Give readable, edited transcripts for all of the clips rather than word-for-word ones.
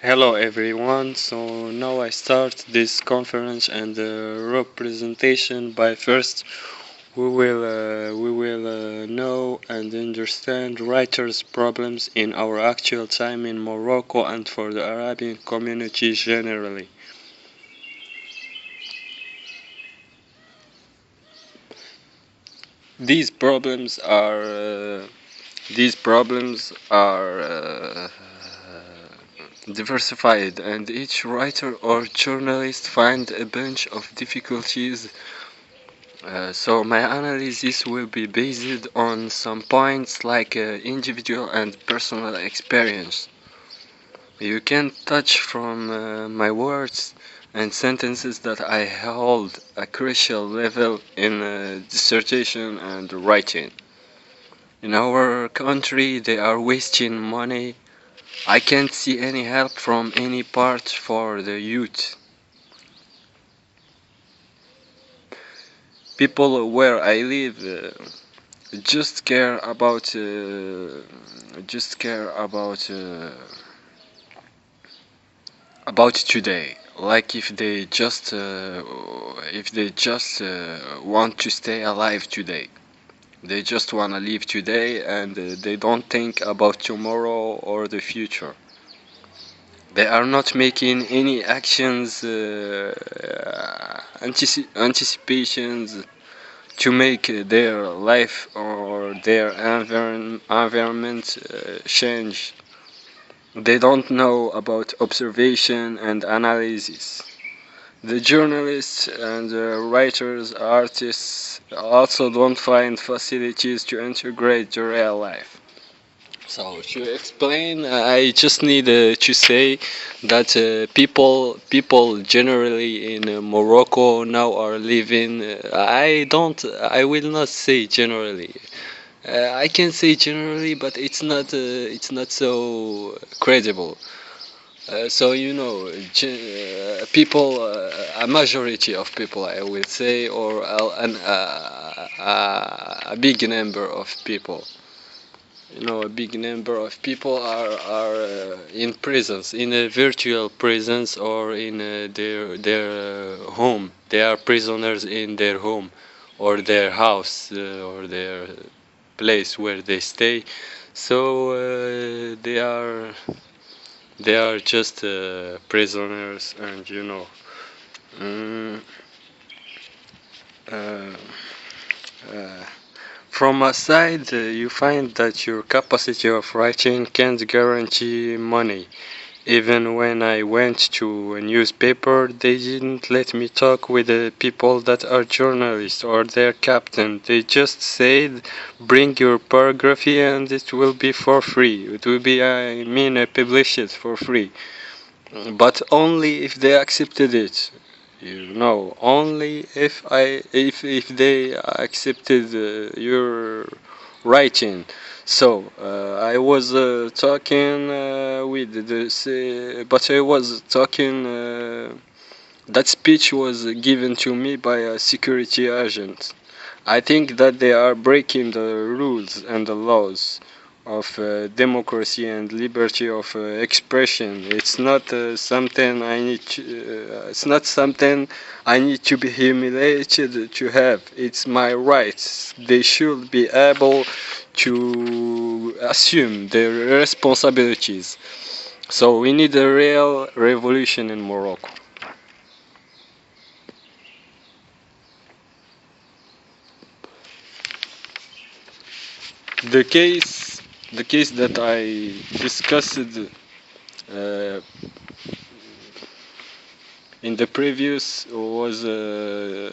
Hello everyone. So now I start this conference and representation by first we will know and understand writers' problems in our actual time in Morocco and for the Arabian community generally. These problems are diversified, and each writer or journalist find a bunch of difficulties. So my analysis will be based on some points like individual and personal experience. You can touch from my words and sentences that I hold a crucial level in dissertation and writing. In our country, they are wasting money. I can't see any help from any part for the youth. People where I live just care about just care about today, like if they just want to stay alive today. They just want to live today, and they don't think about tomorrow or the future. They are not making any actions, anticipations to make their life or their environment change. They don't know about observation and analysis. The journalists and writers, artists also don't find facilities to integrate the real life. So to explain, I just need to say that people generally in Morocco now are living. I will not say generally. I can say generally, but it's not so credible. So people, a majority of people, I will say, or a big number of people. A big number of people are in prisons, in a virtual prisons, or in their home. They are prisoners in their home, or their house, or their place where they stay. So they are just prisoners, and mm, uh, uh, from a side, you find that your capacity of writing can't guarantee money. Even when I went to a newspaper, they didn't let me talk with the people that are journalists or their captain. They just said, bring your paragraphy and it will be for free. It will be, publish it for free. But only if they accepted it. Only if they accepted your writing. So I was talking with but I was talking. That speech was given to me by a security agent. I think that they are breaking the rules and the laws of democracy and liberty of expression. It's not something I need. It's not something I need to be humiliated to have. It's my rights. They should be able to assume their responsibilities. So we need a real revolution in Morocco. The case, the case that I discussed uh, in the previous was a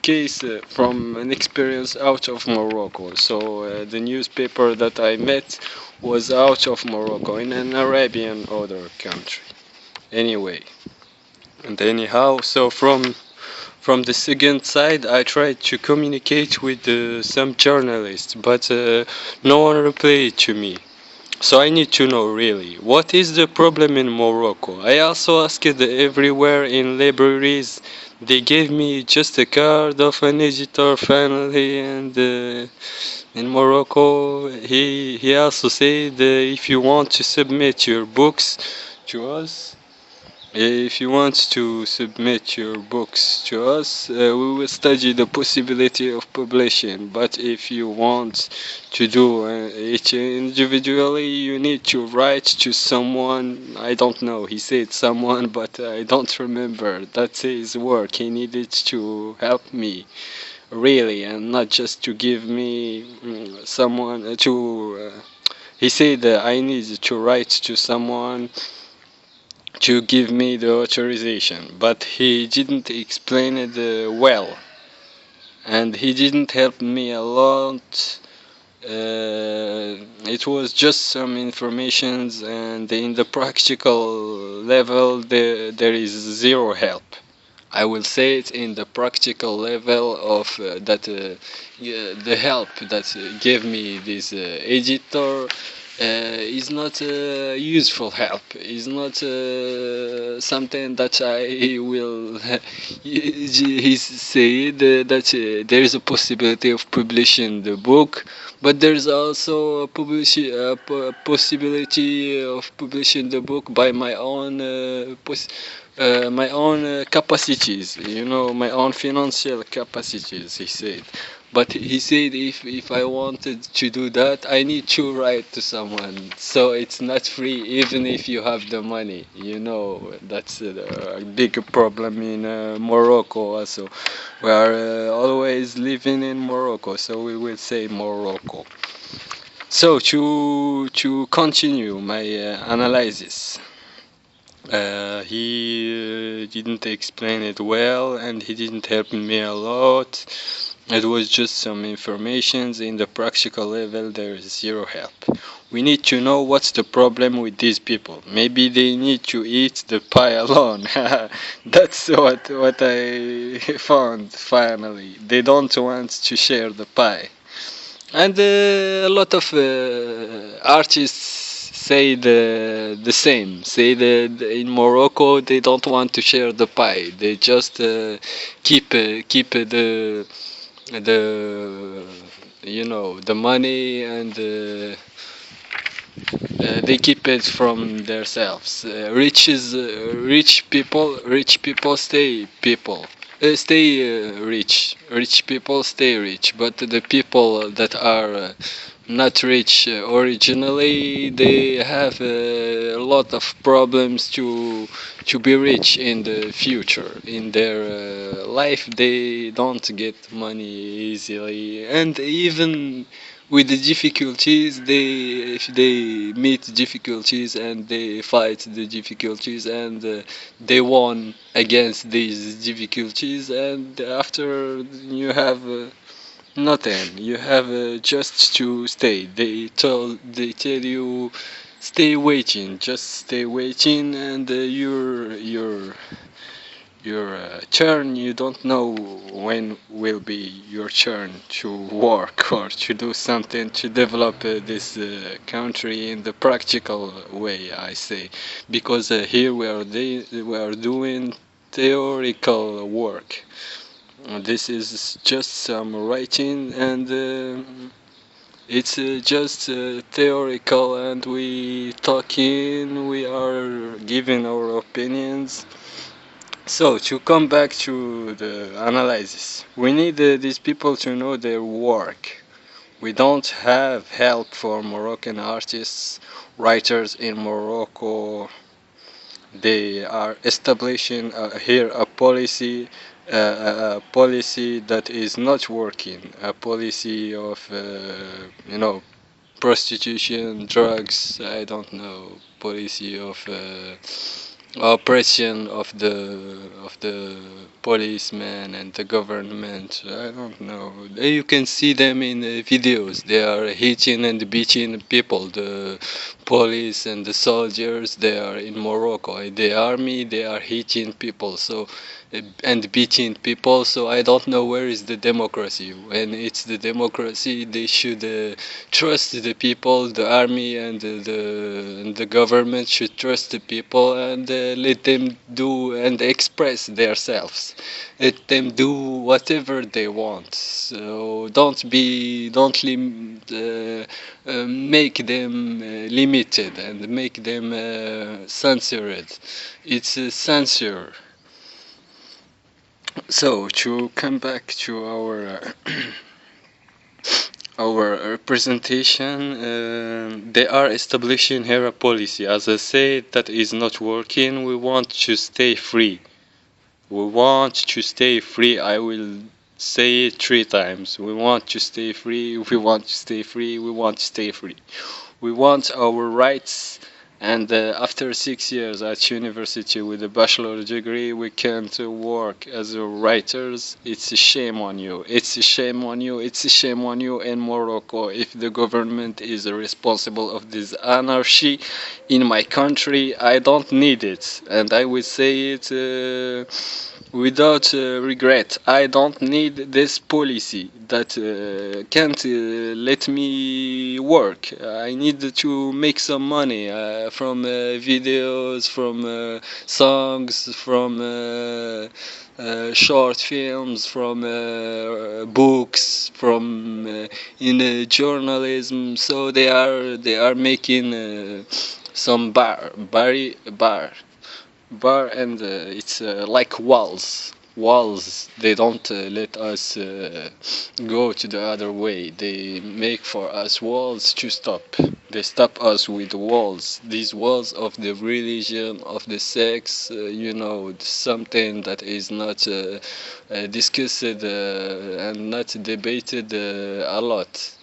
case from an experience out of Morocco. So the newspaper that I met was out of Morocco in an Arabian other country. Anyway, and anyhow, so from the second side, I tried to communicate with some journalists, but no one replied to me. So I need to know really, what is the problem in Morocco? I also asked everywhere in libraries. They gave me just a card of an editor finally, and in Morocco he also said if you want to submit your books to us. If you want to submit your books to us, we will study the possibility of publishing. But if you want to do it individually, you need to write to someone. I don't know. He said someone, but I don't remember. That's his work. He needed to help me, really, and not just to give me someone to. He said I need to write to someone to give me the authorization, but he didn't explain it well, and he didn't help me a lot. It was just some informations, and in the practical level, there is zero help. I will say it in the practical level of that yeah, the help that gave me this editor is not useful help. Is not something that I will. He said that there is a possibility of publishing the book, but there's also a possibility of publishing the book by my own capacities, my own financial capacities, he said. But he said if I wanted to do that, I need to write to someone. So it's not free, even if you have the money. That's a big problem in Morocco also. We are always living in Morocco, so we will say Morocco. So to continue my analysis. He didn't explain it well, and he didn't help me a lot. It was just some informations. In the practical level, there is zero help. We need to know what's the problem with these people. Maybe they need to eat the pie alone. That's what I found finally. They don't want to share the pie. And a lot of artists say the same. Say that in Morocco they don't want to share the pie. They just keep the the money, and they keep it from themselves. Rich people stay people. Stay rich. Rich people stay rich, but the people that are not rich originally, they have a lot of problems to be rich in the future. In their life, they don't get money easily, and even with the difficulties, if they meet difficulties and they fight the difficulties, and they won against these difficulties, and after you have nothing. You have just to stay. They tell you stay waiting, just stay waiting, and your turn. You don't know when will be your turn to work or to do something to develop this country in the practical way, I say, because here we are doing theoretical work. This is just some writing, and it's just theoretical, and we talking, we are giving our opinions. So to come back to the analysis, we need these people to know their work. We don't have help for Moroccan artists, writers in Morocco. They are establishing here a policy that is not working, a policy of prostitution, drugs, I don't know, policy of oppression of the policemen and the government. I don't know. You can see them in videos. They are hitting and beating people. The police and the soldiers. They are in Morocco. The army. They are hitting people. So and beating people. So I don't know where is the democracy. When it's the democracy, they should trust the people, the army and the government should trust the people and let them do and express themselves. Let them do whatever they want. So don't make them limited and make them censored. It's a censor. So to come back to our presentation, they are establishing here a policy. As I said, that is not working. We want to stay free. We want to stay free. I will say it 3 times. We want to stay free. We want to stay free. We want to stay free. We want our rights, and after 6 years at university with a bachelor degree, we can't work as writers. It's a shame on you. It's a shame on you. It's a shame on you in Morocco if the government is responsible of this anarchy in my country. I don't need it, and I will say it without regret. I don't need this policy that can't let me work. I need to make some money from videos, from songs, from short films, from books, from in journalism. So they are making some bar and it's like walls. They don't let us go to the other way. They make for us walls to stop. They stop us with walls, these walls of the religion, of the sex, something that is not discussed and not debated a lot.